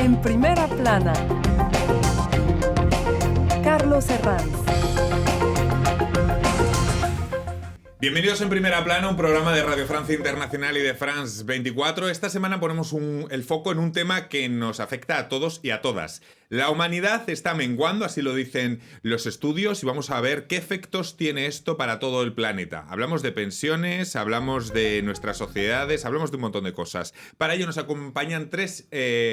En primera plana, Carlos Herranz. Bienvenidos en Primera Plana, un programa de Radio Francia Internacional y de France 24. Esta semana ponemos el foco en un tema que nos afecta a todos y a todas. La humanidad está menguando, así lo dicen los estudios, y vamos a ver qué efectos tiene esto para todo el planeta. Hablamos de pensiones, hablamos de nuestras sociedades, hablamos de un montón de cosas. Para ello nos acompañan tres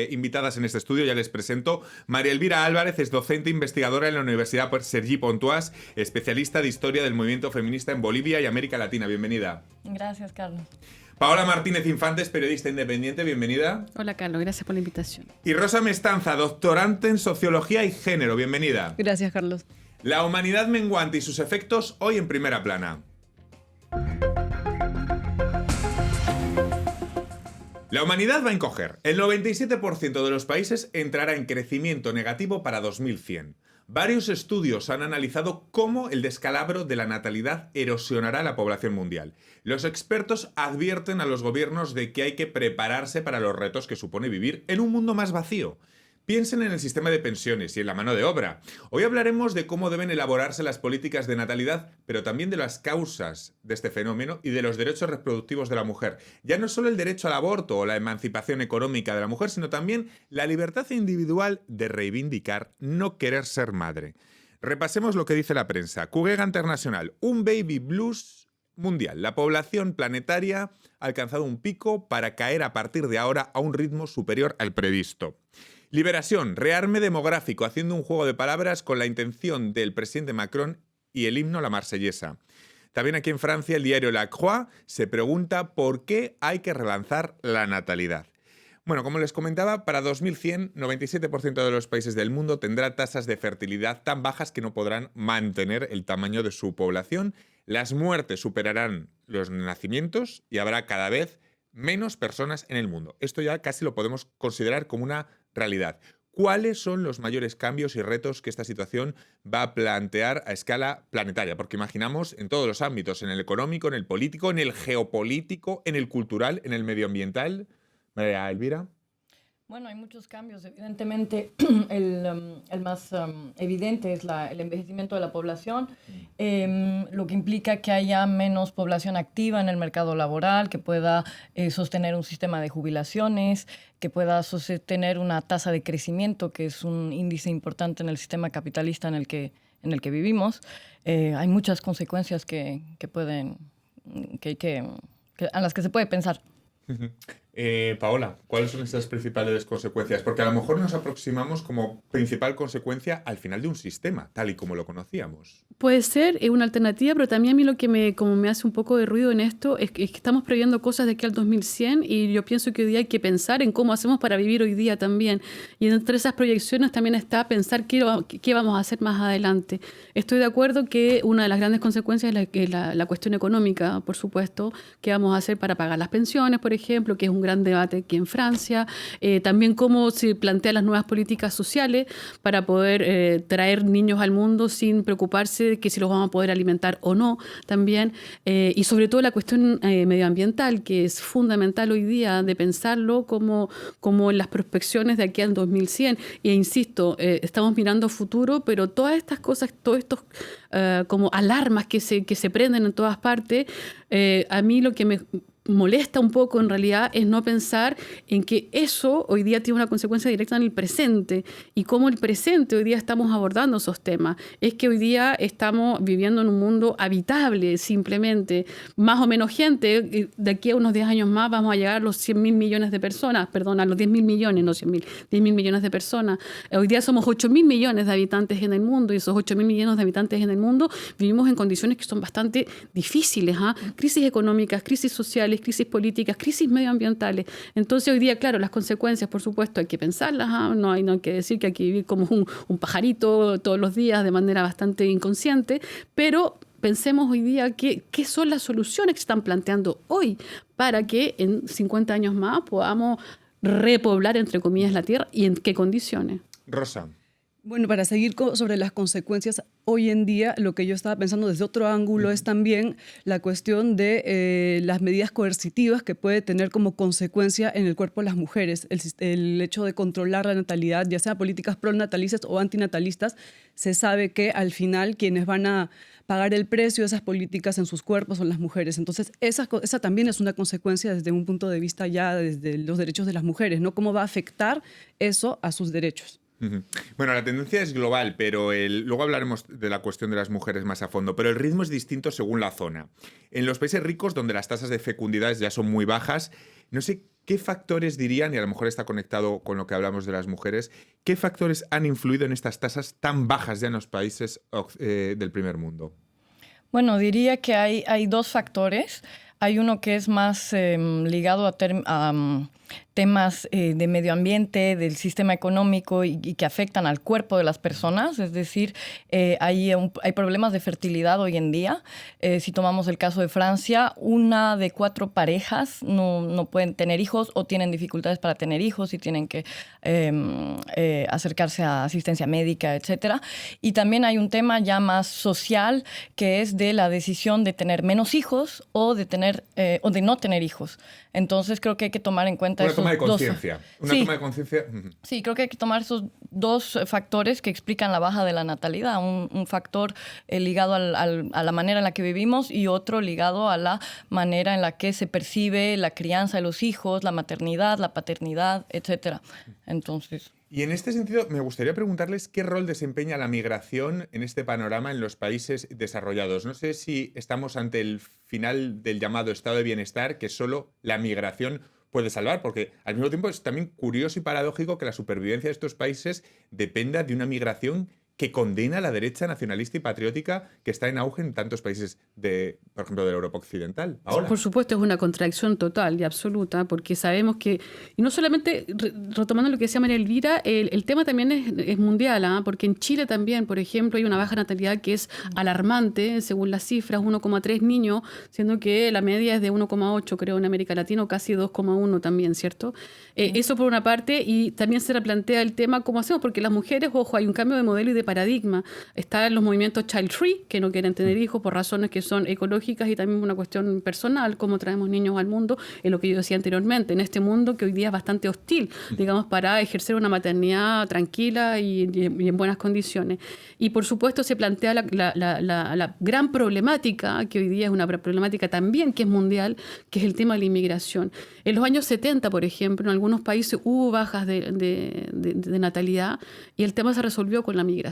invitadas en este estudio, ya les presento. María Elvira Álvarez es docente investigadora en la Universidad Sergi Pontoise, especialista de historia del movimiento feminista en Bolivia y América Latina. Bienvenida. Gracias, Carlos. Paola Martínez Infantes, periodista independiente, bienvenida. Hola, Carlos, gracias por la invitación. Y Rosa Mestanza, doctorante en Sociología y Género, bienvenida. Gracias, Carlos. La humanidad menguante y sus efectos hoy en Primera Plana. La humanidad va a encoger. El 97% de los países entrará en crecimiento negativo para 2100. Varios estudios han analizado cómo el descalabro de la natalidad erosionará la población mundial. Los expertos advierten a los gobiernos de que hay que prepararse para los retos que supone vivir en un mundo más vacío. Piensen en el sistema de pensiones y en la mano de obra. Hoy hablaremos de cómo deben elaborarse las políticas de natalidad, pero también de las causas de este fenómeno y de los derechos reproductivos de la mujer. Ya no solo el derecho al aborto o la emancipación económica de la mujer, sino también la libertad individual de reivindicar no querer ser madre. Repasemos lo que dice la prensa. Cugega Internacional, un baby blues mundial. La población planetaria ha alcanzado un pico para caer a partir de ahora a un ritmo superior al previsto. Liberación, rearme demográfico, haciendo un juego de palabras con la intención del presidente Macron y el himno La Marsellesa. También aquí en Francia, el diario La Croix se pregunta por qué hay que relanzar la natalidad. Bueno, como les comentaba, para 2100, 97% de los países del mundo tendrá tasas de fertilidad tan bajas que no podrán mantener el tamaño de su población. Las muertes superarán los nacimientos y habrá cada vez menos personas en el mundo. Esto ya casi lo podemos considerar como una realidad. ¿Cuáles son los mayores cambios y retos que esta situación va a plantear a escala planetaria? Porque imaginamos en todos los ámbitos, en el económico, en el político, en el geopolítico, en el cultural, en el medioambiental. María Elvira. Bueno, hay muchos cambios. Evidentemente, el más evidente es el envejecimiento de la población, lo que implica que haya menos población activa en el mercado laboral, que pueda sostener un sistema de jubilaciones, que pueda sostener una tasa de crecimiento, que es un índice importante en el sistema capitalista en el que vivimos. Hay muchas consecuencias a las que se puede pensar. Paola, ¿cuáles son estas principales consecuencias? Porque a lo mejor nos aproximamos como principal consecuencia al final de un sistema, tal y como lo conocíamos. Puede ser una alternativa, pero también a mí lo que me hace un poco de ruido en esto es que estamos previendo cosas de aquí al 2100 y yo pienso que hoy día hay que pensar en cómo hacemos para vivir hoy día también. Y entre esas proyecciones también está pensar qué vamos a hacer más adelante. Estoy de acuerdo que una de las grandes consecuencias es la cuestión económica, por supuesto, qué vamos a hacer para pagar las pensiones, por ejemplo, que es un gran debate aquí en Francia. También cómo se plantean las nuevas políticas sociales para poder traer niños al mundo sin preocuparse de que si los vamos a poder alimentar o no también. Y sobre todo la cuestión medioambiental, que es fundamental hoy día de pensarlo como en las prospecciones de aquí al 2100. E insisto, estamos mirando futuro, pero todas estas cosas, todos estos como alarmas que se prenden en todas partes, a mí lo que me molesta un poco en realidad es no pensar en que eso hoy día tiene una consecuencia directa en el presente y cómo el presente hoy día estamos abordando esos temas. Es que hoy día estamos viviendo en un mundo habitable simplemente, más o menos gente, de aquí a unos 10 años más vamos a llegar a los 100.000 millones de personas, perdón, a los 10.000 millones, no 100.000, 10.000 millones de personas. Hoy día somos 8.000 millones de habitantes en el mundo y esos 8.000 millones de habitantes en el mundo vivimos en condiciones que son bastante difíciles, crisis económicas, crisis sociales, crisis políticas, crisis medioambientales. Entonces hoy día, claro, las consecuencias, por supuesto, hay que pensarlas, no hay que decir que hay que vivir como un pajarito todos los días de manera bastante inconsciente, pero pensemos hoy día qué son las soluciones que se están planteando hoy para que en 50 años más podamos repoblar, entre comillas, la Tierra y en qué condiciones. Rosa. Bueno, para seguir sobre las consecuencias, hoy en día lo que yo estaba pensando desde otro ángulo es también la cuestión de las medidas coercitivas que puede tener como consecuencia en el cuerpo de las mujeres. El hecho de controlar la natalidad, ya sea políticas pronatalistas o antinatalistas, se sabe que al final quienes van a pagar el precio de esas políticas en sus cuerpos son las mujeres. Entonces, esa también es una consecuencia desde un punto de vista ya desde los derechos de las mujeres, ¿no? ¿Cómo va a afectar eso a sus derechos? Bueno, la tendencia es global, pero luego hablaremos de la cuestión de las mujeres más a fondo, pero el ritmo es distinto según la zona. En los países ricos, donde las tasas de fecundidad ya son muy bajas, no sé qué factores dirían, y a lo mejor está conectado con lo que hablamos de las mujeres, qué factores han influido en estas tasas tan bajas ya en los países del primer mundo. Bueno, diría que hay dos factores. Hay uno que es más ligado a temas de medio ambiente, del sistema económico y que afectan al cuerpo de las personas. Es decir, hay problemas de fertilidad hoy en día. Si tomamos el caso de Francia, 1 de 4 parejas no pueden tener hijos o tienen dificultades para tener hijos y tienen que acercarse a asistencia médica, etc. Y también hay un tema ya más social, que es de la decisión de tener menos hijos o de no tener hijos. Entonces creo que hay que tomar en cuenta una toma de conciencia. Toma de conciencia. Sí, creo que hay que tomar esos dos factores que explican la baja de la natalidad. Un factor ligado a la manera en la que vivimos y otro ligado a la manera en la que se percibe la crianza de los hijos, la maternidad, la paternidad, etc. Entonces... Y en este sentido, me gustaría preguntarles qué rol desempeña la migración en este panorama en los países desarrollados. No sé si estamos ante el final del llamado estado de bienestar, que solo la migración puede salvar, porque al mismo tiempo es también curioso y paradójico que la supervivencia de estos países dependa de una migración que condena a la derecha nacionalista y patriótica que está en auge en tantos países, por ejemplo, de la Europa occidental. Ahora. Por supuesto, es una contradicción total y absoluta, porque sabemos que, y no solamente, retomando lo que decía María Elvira, el tema también es mundial, ¿eh? Porque en Chile también, por ejemplo, hay una baja natalidad que es alarmante, según las cifras, 1,3 niños, siendo que la media es de 1,8, creo, en América Latina, o casi 2,1 también, ¿cierto? Eso por una parte, y también se replantea el tema, ¿cómo hacemos? Porque las mujeres, ojo, hay un cambio de modelo y de paradigma. Están los movimientos child free, que no quieren tener hijos por razones que son ecológicas y también una cuestión personal, cómo traemos niños al mundo, es lo que yo decía anteriormente, en este mundo que hoy día es bastante hostil, digamos, para ejercer una maternidad tranquila y en buenas condiciones. Y por supuesto se plantea la gran problemática, que hoy día es una problemática también que es mundial, que es el tema de la inmigración. En los años 70, por ejemplo, en algunos países hubo bajas de natalidad y el tema se resolvió con la inmigración.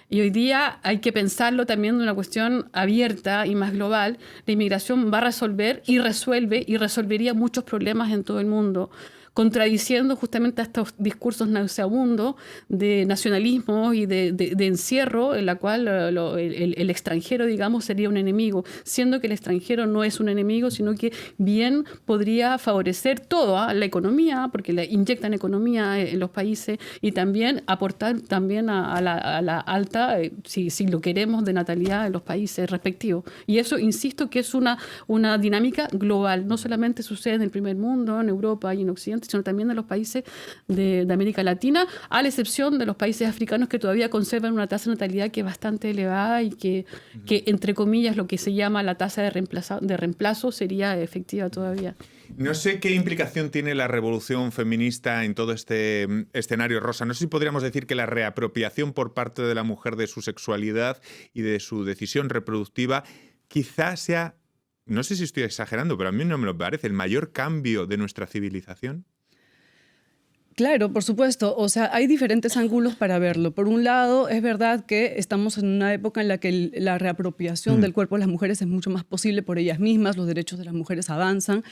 Y hoy día hay que pensarlo también de una cuestión abierta y más global. La inmigración va a resolver y resuelve y resolvería muchos problemas en todo el mundo, contradiciendo justamente a estos discursos nauseabundos de nacionalismo y de encierro, en la cual el extranjero, digamos, sería un enemigo, siendo que el extranjero no es un enemigo, sino que bien podría favorecer toda la economía, porque le inyectan economía en los países, y también aportar también a la alta, si lo queremos, de natalidad en los países respectivos. Y eso, insisto, que es una dinámica global, no solamente sucede en el primer mundo, en Europa y en Occidente, sino también en los países de América Latina, a la excepción de los países africanos que todavía conservan una tasa de natalidad que es bastante elevada y que entre comillas, lo que se llama la tasa de reemplazo sería efectiva todavía. No sé qué implicación tiene la revolución feminista en todo este escenario, Rosa. No sé si podríamos decir que la reapropiación por parte de la mujer de su sexualidad y de su decisión reproductiva quizás sea, no sé si estoy exagerando, pero a mí no me lo parece, el mayor cambio de nuestra civilización. Claro, por supuesto. O sea, hay diferentes ángulos para verlo. Por un lado, es verdad que estamos en una época en la que la reapropiación del cuerpo de las mujeres es mucho más posible por ellas mismas, los derechos de las mujeres avanzan,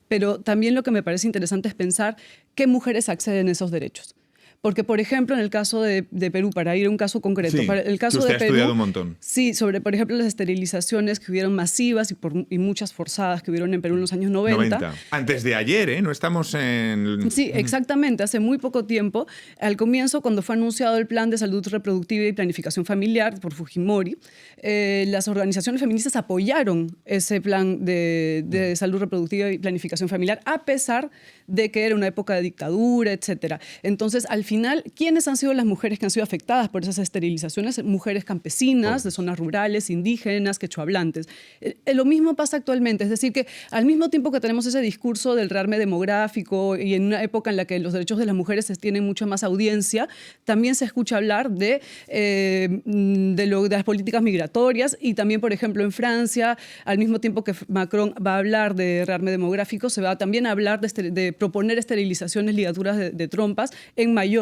pero también lo que me parece interesante es pensar qué mujeres acceden a esos derechos. Porque, por ejemplo, en el caso de Perú, para ir a un caso concreto, sí, para el caso usted de ha Perú, estudiado un montón. Sí, sobre, por ejemplo, las esterilizaciones que hubieron masivas y muchas forzadas que hubieron en Perú en los años 90. Antes de ayer, ¿eh? No estamos en... Sí, exactamente, hace muy poco tiempo. Al comienzo, cuando fue anunciado el Plan de Salud Reproductiva y Planificación Familiar por Fujimori, las organizaciones feministas apoyaron ese plan de salud reproductiva y planificación familiar, a pesar de que era una época de dictadura, etc. Entonces, al final, ¿quiénes han sido las mujeres que han sido afectadas por esas esterilizaciones? Mujeres campesinas, de zonas rurales, indígenas, quechohablantes. Lo mismo pasa actualmente, es decir, que al mismo tiempo que tenemos ese discurso del rearme demográfico y en una época en la que los derechos de las mujeres tienen mucha más audiencia, también se escucha hablar de las políticas migratorias y también, por ejemplo, en Francia, al mismo tiempo que Macron va a hablar de rearme demográfico, se va también a hablar de proponer esterilizaciones, ligaturas de trompas en Mayotte.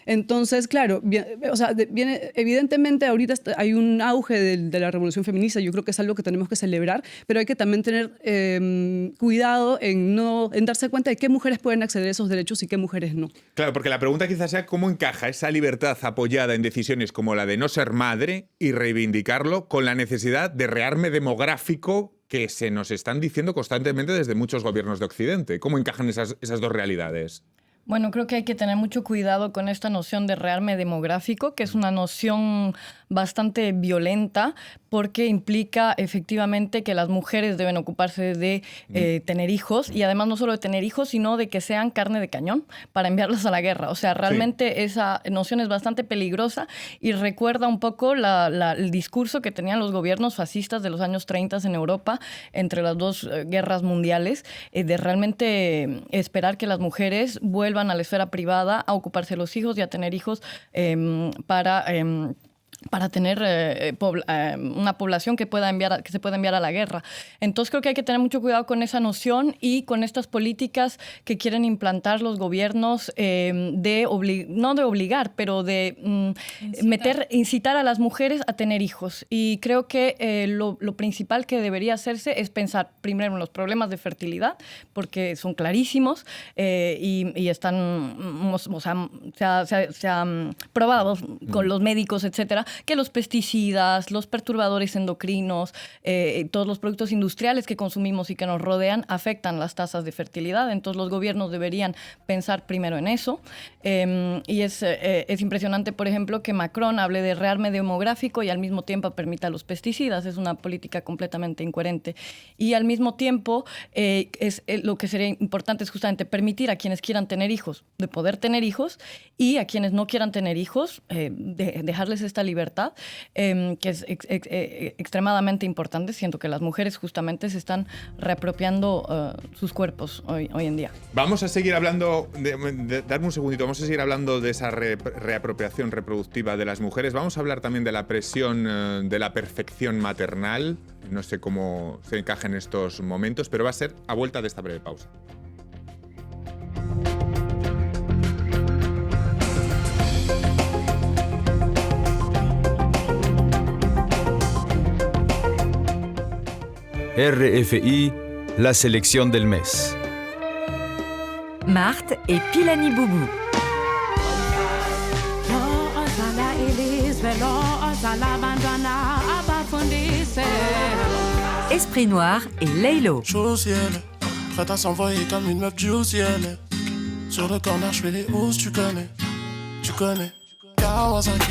Entonces, claro, evidentemente ahorita hay un auge de la revolución feminista, yo creo que es algo que tenemos que celebrar, pero hay que también tener cuidado en darse cuenta de qué mujeres pueden acceder a esos derechos y qué mujeres no. Claro, porque la pregunta quizás sea cómo encaja esa libertad apoyada en decisiones como la de no ser madre y reivindicarlo con la necesidad de rearme demográfico que se nos están diciendo constantemente desde muchos gobiernos de Occidente. ¿Cómo encajan esas dos realidades? Bueno, creo que hay que tener mucho cuidado con esta noción de rearme demográfico, que es una noción bastante violenta porque implica efectivamente que las mujeres deben ocuparse de tener hijos y además no solo de tener hijos, sino de que sean carne de cañón para enviarlos a la guerra. O sea, realmente esa noción es bastante peligrosa y recuerda un poco el discurso que tenían los gobiernos fascistas de los años 30 en Europa entre las dos guerras mundiales, de realmente esperar que las mujeres vuelvan a la esfera privada a ocuparse de los hijos y a tener hijos para tener una población que se pueda enviar a la guerra. Entonces creo que hay que tener mucho cuidado con esa noción y con estas políticas que quieren implantar los gobiernos no de obligar, pero de incitar a las mujeres a tener hijos. Y creo que lo principal que debería hacerse es pensar primero en los problemas de fertilidad, porque son clarísimos y están, o sea, se han probado con los médicos, etcétera, que los pesticidas, los perturbadores endocrinos, todos los productos industriales que consumimos y que nos rodean afectan las tasas de fertilidad. Entonces los gobiernos deberían pensar primero en eso. Y es impresionante, por ejemplo, que Macron hable de rearme demográfico y al mismo tiempo permita los pesticidas. Es una política completamente incoherente. Y al mismo tiempo, lo que sería importante es justamente permitir a quienes quieran tener hijos de poder tener hijos y a quienes no quieran tener hijos dejarles esta libertad, que es extremadamente importante. Siento que las mujeres justamente se están reapropiando sus cuerpos hoy en día. Vamos a seguir hablando, darme un segundito, vamos a seguir hablando de esa reapropiación reproductiva de las mujeres. Vamos a hablar también de la presión de la perfección maternal. No sé cómo se encaja en estos momentos, pero va a ser a vuelta de esta breve pausa. RFI, la selección del mes. Marthe et Pilani Boubou. Esprit Noir et Laylo. Chaud au ciel, prête à s'envoyer comme une meuf du haut ciel. Sur le corner, je fais les hausses, tu connais. Kawasaki,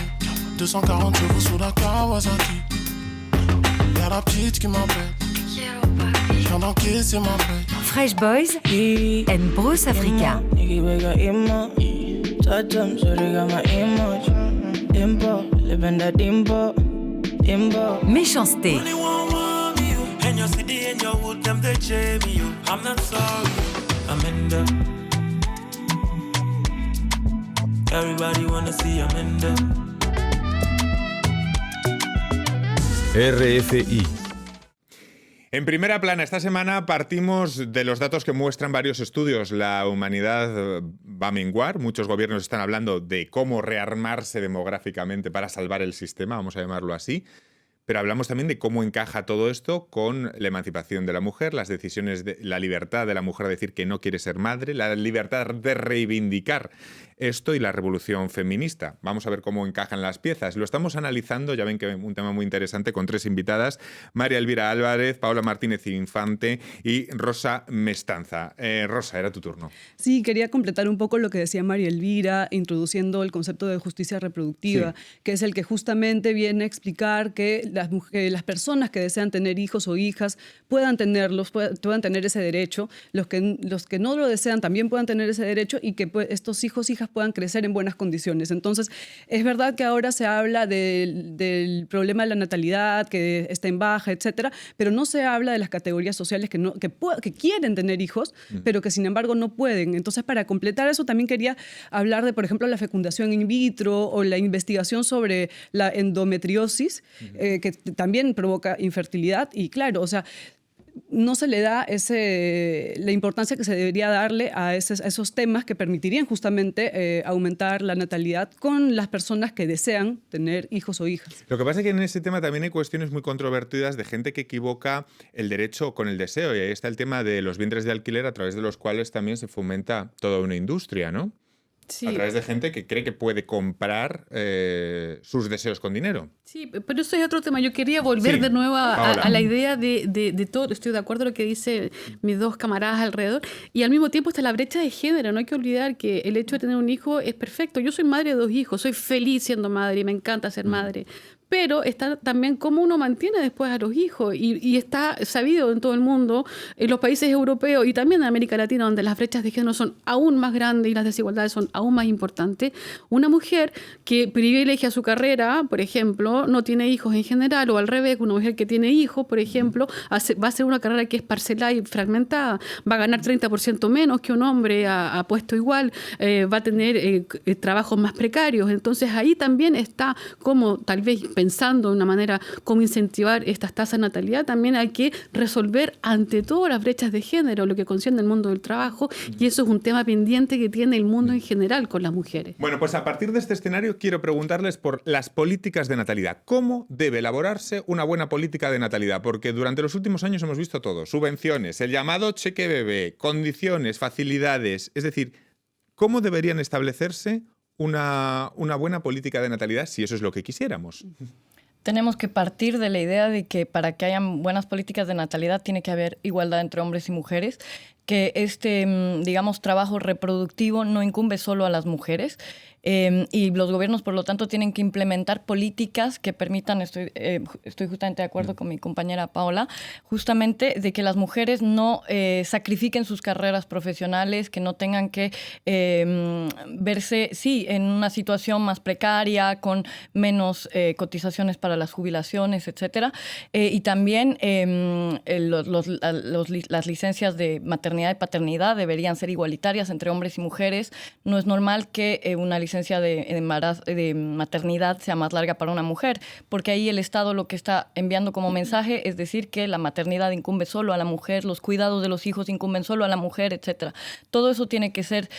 240 chevaux sous la Kawasaki. Y'a la petite qui m'appelle. J'viens d'encaisser ma paix. Fresh Boys and Bruce Africa. Méchanceté. RFI. En primera plana, esta semana partimos de los datos que muestran varios estudios. La humanidad va a menguar. Muchos gobiernos están hablando de cómo rearmarse demográficamente para salvar el sistema, vamos a llamarlo así. Pero hablamos también de cómo encaja todo esto con la emancipación de la mujer, las decisiones, la libertad de la mujer a decir que no quiere ser madre, la libertad de reivindicar esto y la revolución feminista. Vamos a ver cómo encajan las piezas. Lo estamos analizando, ya ven que es un tema muy interesante, con tres invitadas: María Elvira Álvarez, Paola Martínez Infante y Rosa Mestanza. Rosa, era tu turno. Sí, quería completar un poco lo que decía María Elvira, introduciendo el concepto de justicia reproductiva, que es el que justamente viene a explicar que las personas que desean tener hijos o hijas puedan tenerlos, puedan tener ese derecho, los que no lo desean también puedan tener ese derecho y que estos hijos, hijas puedan crecer en buenas condiciones. Entonces, es verdad que ahora se habla del problema de la natalidad, que está en baja, etcétera, pero no se habla de las categorías sociales que quieren tener hijos, pero que sin embargo no pueden. Entonces, para completar eso, también quería hablar de, por ejemplo, la fecundación in vitro o la investigación sobre la endometriosis, que también provoca infertilidad. Y claro, o sea, no se le da la importancia que se debería darle a esos temas que permitirían justamente aumentar la natalidad con las personas que desean tener hijos o hijas. Lo que pasa es que en ese tema también hay cuestiones muy controvertidas de gente que equivoca el derecho con el deseo, y ahí está el tema de los vientres de alquiler a través de los cuales también se fomenta toda una industria, ¿no? Sí. A través de gente que cree que puede comprar sus deseos con dinero. Sí, pero eso es otro tema. Yo quería volver Sí, de nuevo Paola. a la idea de todo. Estoy de acuerdo con lo que dicen mis dos camaradas alrededor. Y al mismo tiempo está la brecha de género. No hay que olvidar que el hecho de tener un hijo es perfecto. Yo soy madre de 2 hijos. Soy feliz siendo madre y me encanta ser madre. Pero está también cómo uno mantiene después a los hijos. Y está sabido en todo el mundo, en los países europeos y también en América Latina, donde las brechas de género son aún más grandes y las desigualdades son aún más importantes. Una mujer que privilegia su carrera, por ejemplo, no tiene hijos en general, o al revés, una mujer que tiene hijos, por ejemplo, va a hacer una carrera que es parcelada y fragmentada. Va a ganar 30% menos que un hombre a puesto igual, va a tener trabajos más precarios. Entonces ahí también está como tal vez pensando de una manera cómo incentivar estas tasas de natalidad, también hay que resolver ante todo las brechas de género, lo que concierne el mundo del trabajo, y eso es un tema pendiente que tiene el mundo en general con las mujeres. Bueno, pues a partir de este escenario quiero preguntarles por las políticas de natalidad. ¿Cómo debe elaborarse una buena política de natalidad? Porque durante los últimos años hemos visto todo: subvenciones, el llamado cheque bebé, condiciones, facilidades. Es decir, ¿cómo deberían establecerse una buena política de natalidad si eso es lo que quisiéramos? Tenemos que partir de la idea de que para que hayan buenas políticas de natalidad tiene que haber igualdad entre hombres y mujeres, que digamos, trabajo reproductivo no incumbe solo a las mujeres, y los gobiernos, por lo tanto, tienen que implementar políticas que permitan, estoy justamente de acuerdo con mi compañera Paola, justamente de que las mujeres no sacrifiquen sus carreras profesionales, que no tengan que verse, sí, en una situación más precaria, con menos cotizaciones para las jubilaciones, etcétera, y también las licencias de maternidad y paternidad deberían ser igualitarias entre hombres y mujeres. No es normal que una licencia de maternidad sea más larga para una mujer, porque ahí el Estado lo que está enviando como mensaje es decir que la maternidad incumbe solo a la mujer, los cuidados de los hijos incumben solo a la mujer, etcétera. Todo eso tiene que ser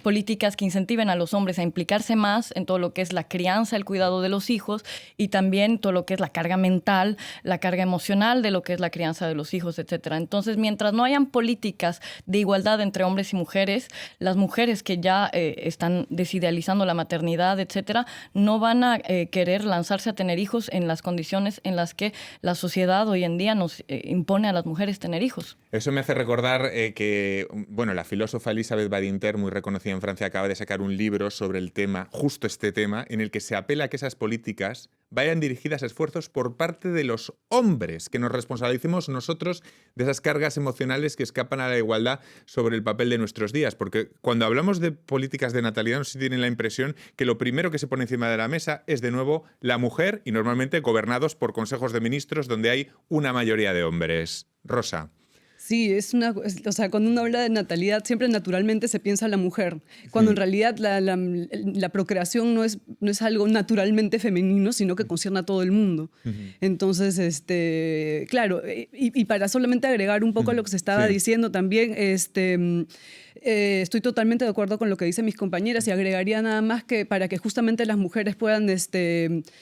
políticas que incentiven a los hombres a implicarse más en todo lo que es la crianza, el cuidado de los hijos, y también todo lo que es la carga mental, la carga emocional de lo que es la crianza de los hijos, etcétera. Entonces, mientras no hayan políticas de igualdad entre hombres y mujeres, las mujeres que ya están desidealizando la maternidad, etcétera, no van a querer lanzarse a tener hijos en las condiciones en las que la sociedad hoy en día nos impone a las mujeres tener hijos. Eso me hace recordar que, bueno, la filósofa Elisabeth Badinter, muy reconocida en Francia, acaba de sacar un libro sobre el tema, justo este tema, en el que se apela a que esas políticas vayan dirigidas a esfuerzos por parte de los hombres, que nos responsabilicemos nosotros de esas cargas emocionales que escapan a la igualdad sobre el papel de nuestros días. Porque cuando hablamos de políticas de natalidad, no sé si tienen la impresión que lo primero que se pone encima de la mesa es de nuevo la mujer, y normalmente gobernados por consejos de ministros donde hay una mayoría de hombres. Rosa. Sí, o sea, cuando uno habla de natalidad, siempre naturalmente se piensa en la mujer, cuando en realidad la procreación no es algo naturalmente femenino, sino que concierne a todo el mundo. Entonces, claro, y para solamente agregar un poco a lo que se estaba diciendo también, estoy totalmente de acuerdo con lo que dicen mis compañeras, y agregaría nada más que para que justamente las mujeres puedan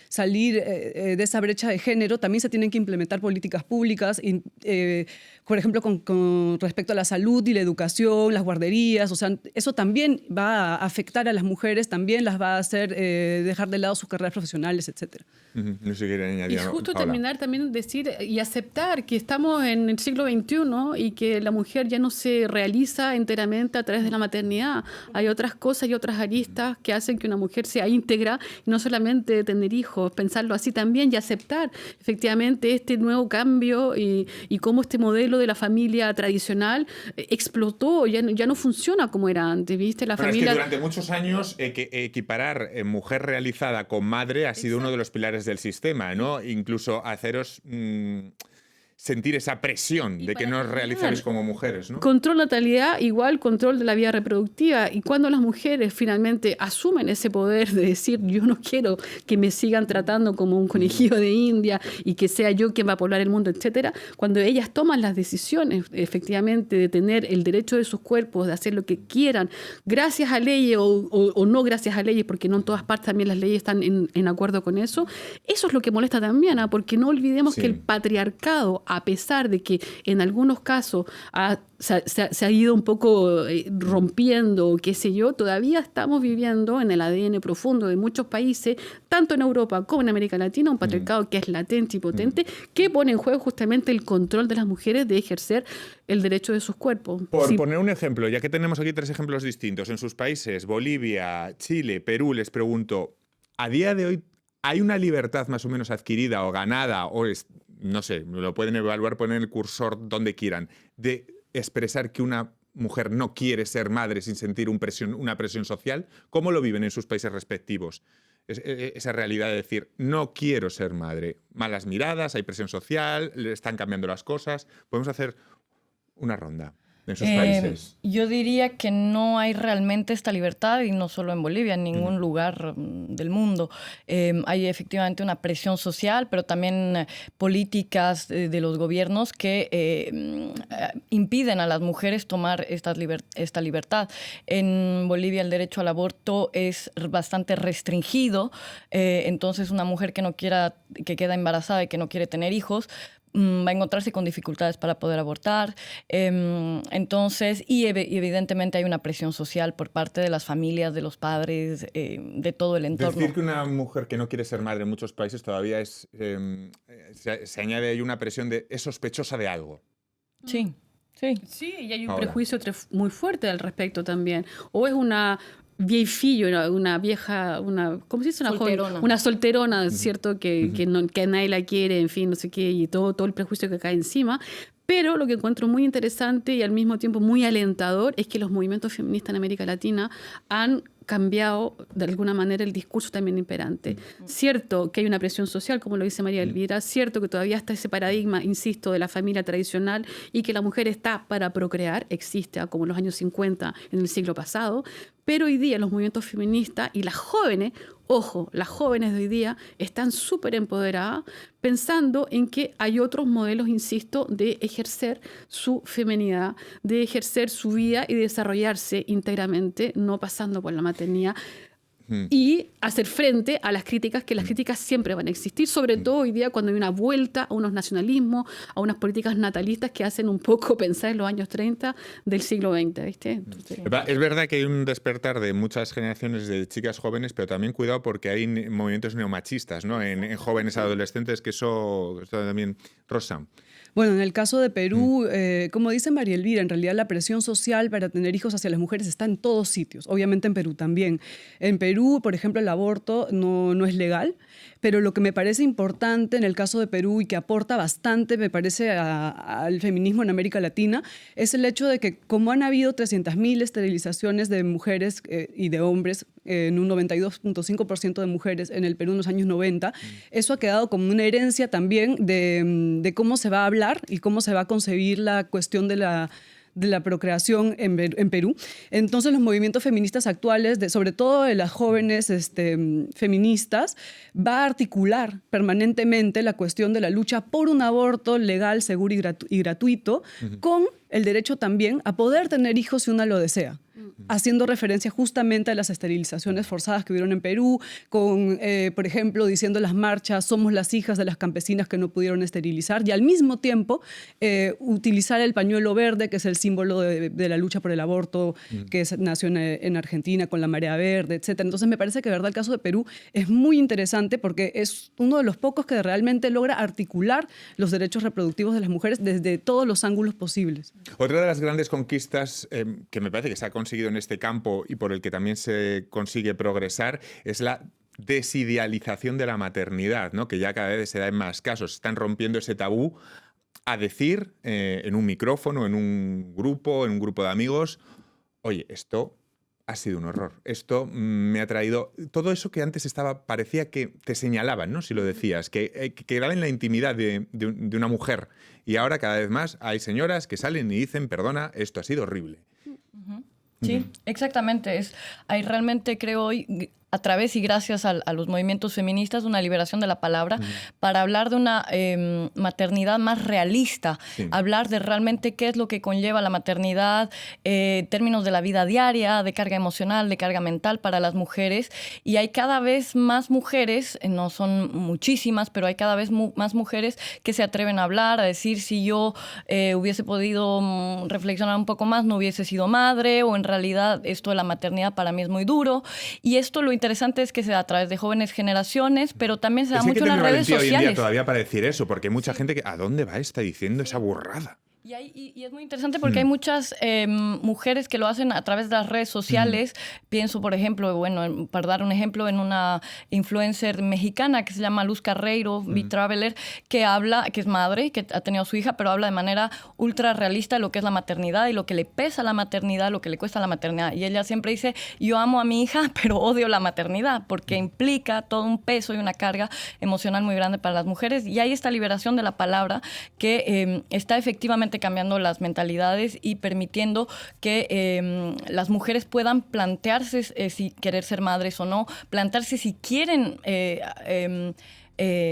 salir de esa brecha de género, también se tienen que implementar políticas públicas, por ejemplo, con con respecto a la salud y la educación, las guarderías, o sea, eso también va a afectar a las mujeres, también las va a hacer dejar de lado sus carreras profesionales, etcétera. No sé si quieren Y añadir algo. justo Paola. terminar también decir y aceptar que estamos en el siglo XXI y que la mujer ya no se realiza enteramente a través de la maternidad. Hay otras cosas y otras aristas que hacen que una mujer sea íntegra, y no solamente tener hijos, pensarlo así también y aceptar efectivamente este nuevo cambio y cómo este modelo de la familia tradicional explotó, ya no funciona como era antes, ¿viste? La Bueno, es familia... que durante muchos años equiparar mujer realizada con madre ha sido uno de los pilares del sistema, ¿no? Incluso haceros sentir esa presión de que no os realizáis como mujeres, ¿no? Control natalidad igual control de la vida reproductiva, y cuando las mujeres finalmente asumen ese poder de decir yo no quiero que me sigan tratando como un conejillo de India y que sea yo quien va a poblar el mundo, etcétera, cuando ellas toman las decisiones efectivamente de tener el derecho de sus cuerpos, de hacer lo que quieran, gracias a leyes o no gracias a leyes, porque no en todas partes también las leyes están en acuerdo con eso es lo que molesta también, porque no olvidemos Sí. que el patriarcado, a pesar de que en algunos casos se ha ido un poco rompiendo, qué sé yo, todavía estamos viviendo en el ADN profundo de muchos países, tanto en Europa como en América Latina, un patriarcado que es latente y potente, que pone en juego justamente el control de las mujeres de ejercer el derecho de sus cuerpos. Por Sí. poner un ejemplo, ya que tenemos aquí 3 ejemplos distintos, en sus países, Bolivia, Chile, Perú, les pregunto, ¿a día de hoy hay una libertad más o menos adquirida o ganada, no sé, lo pueden evaluar, poner el cursor donde quieran, de expresar que una mujer no quiere ser madre sin sentir una presión social? ¿Cómo lo viven en sus países respectivos? Esa realidad de decir, no quiero ser madre. Malas miradas, hay presión social, le están cambiando las cosas. Podemos hacer una ronda en sus países. Yo diría que no hay realmente esta libertad, y no solo en Bolivia, en ningún lugar del mundo. Hay efectivamente una presión social, pero también políticas de los gobiernos que impiden a las mujeres tomar esta libertad. En Bolivia el derecho al aborto es bastante restringido, entonces una mujer que queda embarazada y que no quiere tener hijos, va a encontrarse con dificultades para poder abortar. Entonces, y evidentemente hay una presión social por parte de las familias, de los padres, de todo el entorno. Decir que una mujer que no quiere ser madre en muchos países todavía se añade ahí una presión de es sospechosa de algo. Sí, sí. Sí, y hay un Ahora. prejuicio muy fuerte al respecto también. O es una viejillo, una vieja, ¿cómo se dice? Una Solterona. joven, una solterona, ¿cierto? Que nadie la quiere, en fin, no sé qué, y todo el prejuicio que cae encima. Pero lo que encuentro muy interesante y al mismo tiempo muy alentador es que los movimientos feministas en América Latina han cambiado de alguna manera el discurso también imperante. Cierto que hay una presión social, como lo dice María Elvira, cierto que todavía está ese paradigma, insisto, de la familia tradicional y que la mujer está para procrear, existe como en los años 50 en el siglo pasado, pero hoy día los movimientos feministas y las jóvenes, ojo, las jóvenes de hoy día están súper empoderadas pensando en que hay otros modelos, insisto, de ejercer su feminidad, de ejercer su vida y desarrollarse íntegramente, no pasando por la maternidad, y hacer frente a las críticas, que las críticas siempre van a existir, sobre todo hoy día cuando hay una vuelta a unos nacionalismos, a unas políticas natalistas que hacen un poco pensar en los años 30 del siglo XX, ¿viste? Entonces, Es verdad que hay un despertar de muchas generaciones de chicas jóvenes, pero también cuidado porque hay movimientos neomachistas, ¿no? En jóvenes adolescentes, que eso también... Rosa. Bueno, en el caso de Perú, como dice María Elvira, en realidad la presión social para tener hijos hacia las mujeres está en todos sitios, obviamente en Perú también. En Perú, por ejemplo, el aborto no es legal, pero lo que me parece importante en el caso de Perú y que aporta bastante, me parece, al feminismo en América Latina, es el hecho de que como han habido 300.000 esterilizaciones de mujeres y de hombres, en un 92.5% de mujeres en el Perú en los años 90, eso ha quedado como una herencia también de cómo se va a hablar y cómo se va a concebir la cuestión de la procreación en Perú. Entonces los movimientos feministas actuales, sobre todo de las jóvenes feministas, va a articular permanentemente la cuestión de la lucha por un aborto legal, seguro y gratuito, con el derecho también a poder tener hijos si una lo desea. haciendo referencia justamente a las esterilizaciones forzadas que hubieron en Perú, con, por ejemplo, diciendo las marchas, somos las hijas de las campesinas que no pudieron esterilizar, y al mismo tiempo utilizar el pañuelo verde, que es el símbolo de la lucha por el aborto, que nació en Argentina con la marea verde, etc. Entonces me parece que, de verdad, el caso de Perú es muy interesante porque es uno de los pocos que realmente logra articular los derechos reproductivos de las mujeres desde todos los ángulos posibles. Otra de las grandes conquistas que me parece que se ha conseguido en este campo y por el que también se consigue progresar es la desidealización de la maternidad, ¿no? Que ya cada vez se da en más casos. Están rompiendo ese tabú a decir en un micrófono, en un grupo de amigos, oye, esto ha sido un horror. Esto me ha traído todo eso que antes parecía que te señalaban, ¿no? Si lo decías, que quedaba en la intimidad de una mujer. Y ahora cada vez más hay señoras que salen y dicen, perdona, esto ha sido horrible. Sí, exactamente. Hay realmente, creo hoy, a través y gracias a los movimientos feministas, una liberación de la palabra para hablar de una maternidad más realista, hablar de realmente qué es lo que conlleva la maternidad, términos de la vida diaria, de carga emocional, de carga mental para las mujeres. Y hay cada vez más mujeres, no son muchísimas, pero hay cada vez más mujeres que se atreven a hablar, a decir si yo hubiese podido reflexionar un poco más, no hubiese sido madre, o en realidad esto de la maternidad para mí es muy duro. Y esto lo interesante es que se da a través de jóvenes generaciones, pero también se da mucho en las redes sociales. Hoy en día todavía para decir eso, porque hay mucha gente que ¿a dónde va esta diciendo esa burrada? Y es muy interesante porque hay muchas mujeres que lo hacen a través de las redes sociales. Pienso, por ejemplo, bueno, para dar un ejemplo, en una influencer mexicana que se llama Luz Carreiro, B-Traveler, que es madre, que ha tenido a su hija, pero habla de manera ultra realista de lo que es la maternidad y lo que le pesa a la maternidad, lo que le cuesta a la maternidad. Y ella siempre dice, yo amo a mi hija, pero odio la maternidad, porque implica todo un peso y una carga emocional muy grande para las mujeres. Y hay esta liberación de la palabra que está efectivamente cambiando las mentalidades y permitiendo que las mujeres puedan plantearse si querer ser madres o no, plantearse si quieren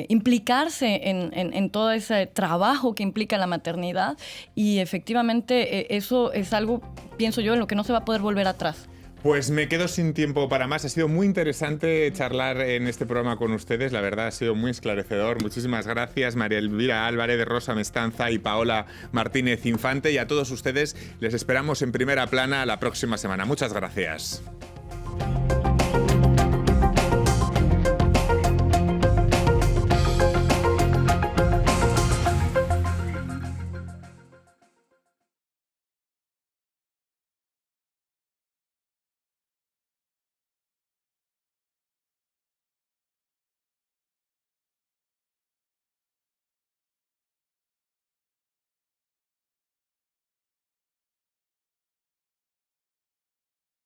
implicarse en todo ese trabajo que implica la maternidad, y efectivamente eso es algo, pienso yo, en lo que no se va a poder volver atrás. Pues me quedo sin tiempo para más. Ha sido muy interesante charlar en este programa con ustedes. La verdad ha sido muy esclarecedor. Muchísimas gracias, María Elvira Álvarez, Rosa Mestanza y Paola Martínez Infante. Y a todos ustedes les esperamos en Primera Plana la próxima semana. Muchas gracias.